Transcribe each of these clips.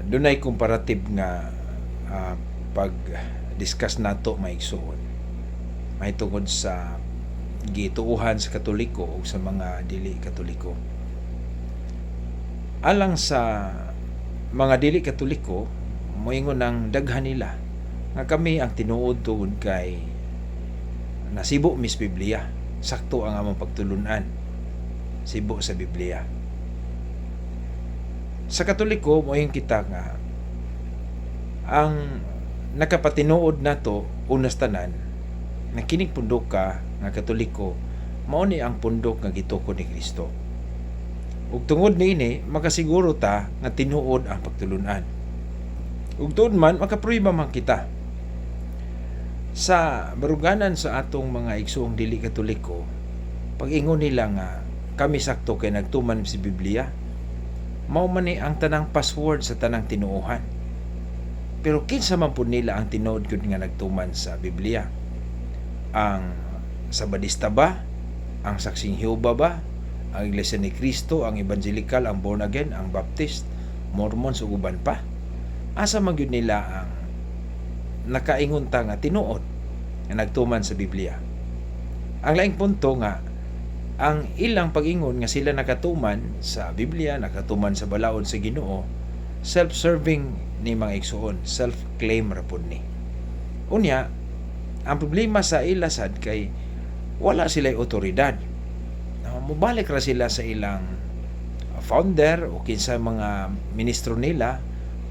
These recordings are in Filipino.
dunay comparative nga pag-discuss nato maigsoon mahitungod sa gituuhan sa Katoliko o sa mga dili Katoliko. Alang sa mga dili Katoliko, moingon ng daghan nila nga kami ang tinuod tungod kay nasibo mis Biblia. Sakto ang among pagtulunan. Sibo sa Biblia. Sa Katoliko, moingon kita nga ang nakapatinuod nato unas tanan na kining pundok ka nga Katoliko mao ni ang pundok nga gitukod ni Kristo. Ug tungod niini makasiguro ta nga tinuod ang pagtulunan. Ug tuod man makapruiba man kita sa baruganan sa atong mga igsoong dili Katoliko. Pag-ingon nila nga kami sakto kay nagtuman si Biblia, mao man ni ang tanang password sa tanang tinuohan. Pero kinsa man pud nila ang tinuod gyud nga nagtuman sa Biblia? Ang Sabadista ba? Ang Saksing Jehova ba? Ang Iglesia ni Cristo, ang Evangelical, ang Born Again, ang Baptist, Mormons ug uban pa? Asa man gyud nila ang nakaingon ta nga tinuod nga nagtuman sa Biblia? Ang laing punto nga ang ilang pag-ingon nga sila nakatuman sa Biblia, nakatuman sa balaod sa Ginoo, self-serving ni mga igsoon, self-claim ra pud ni. Unya, ang problema sa ila sad kay wala sila'y otoridad. Mubalik ra sila sa ilang founder o kinsa mga ministro nila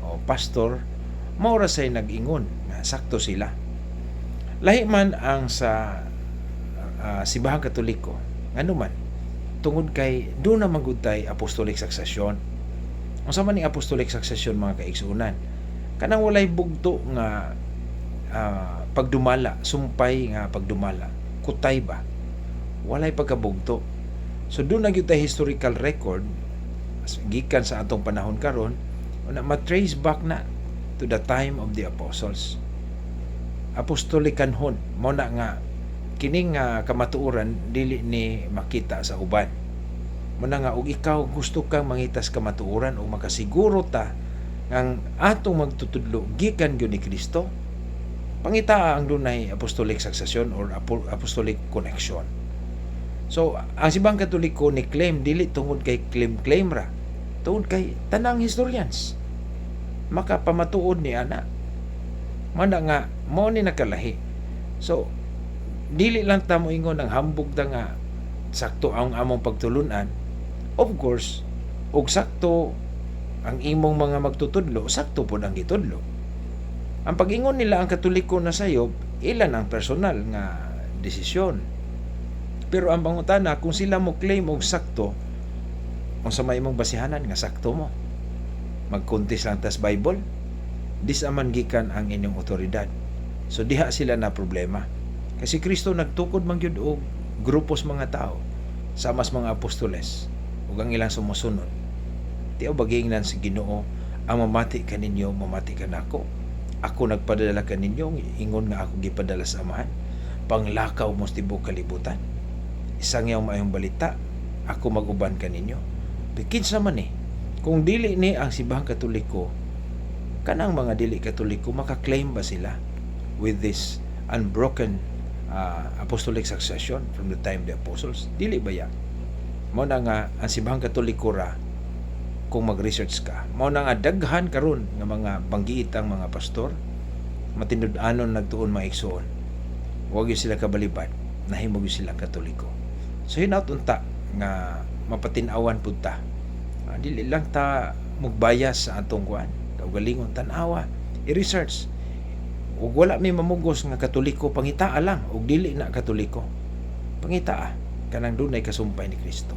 o pastor, mao ra say nag-ingon nga sakto sila. Lahi man ang sa Simbahang Katoliko, ngano man tungod kay do na magutay apostolic succession. Unsa man ning apostolic succession mga kaigsuonan? Kanang walay bugto nga pagdumala, sumpay nga pagdumala, kutay ba? Walay pagkabugto. So doon na gyud tay historical record gikan sa atong panahon karon na ma-trace back na to the time of the apostles. Apostolikanhon mo na nga kining kamatuoran dili ni makita sa uban. Mo na nga og ikaw gusto kang mangitas kamatuoran o makasiguro ta nga atong magtutudlo gikan gyud ni Kristo, pangita ang dunay apostolic succession or apostolic connection. So ang Simbahang Katoliko ni claim dili tungod kay claim ra, tungod kay tanang historians makapamatuod ni ana mana nga mo ni nakalahi. So dili lang ta mo ingon ang hambog ta nga sakto ang among pagtulunan. Of course, og sakto ang imong mga magtutudlo, sakto po ang gitudlo. Ang pag-ingon nila ang Katoliko na sayob, ilan ang personal nga desisyon. Pero ang pangutana, kung sila mo claim og sakto, kung sa may imong basihanan nga sakto mo, magkuntis lang tas Bible, disaman gikan ang inyong otoridad. So diha sila na problema. Kasi Kristo nagtukod man gyud og grupos mga tao, samas mga apostoles, ug ang ilang sumusunod. Tiaw bagingnan sa Ginoo, ang mamati kaninyo, mamati ka nako. Ako nagpadala kaninyo, ingon nga ako gipadala sa Amahan. Panglakaw mo sa tibuok kalibutan. Isang yaw mayong balita, ako maguban kaninyo. Kinsa man kung dili ni ang Simbahang Katoliko, kanang mga dili Katoliko makaklaim ba sila with this unbroken apostolic succession from the time of the apostles? Dili ba yan? Mao na nga ang Simbahang Katoliko ra, kung mag-research ka, mao na nga daghan karon nga mga banggiitang mga pastor, matinud-anon nagtuon mga igsoon, huwag yun sila kabalibad, nahimog yun sila Katoliko. So hinaut unta nga mapatinawan pud ta. Dili lang ta mugbayas sa atong kuan, kaugalingon tan-awa, i-research. Ug wala may mamugos nga Katoliko, pangitaa lang, ug dili na Katoliko. Pangitaa kanang dunay kasumpay ni Kristo.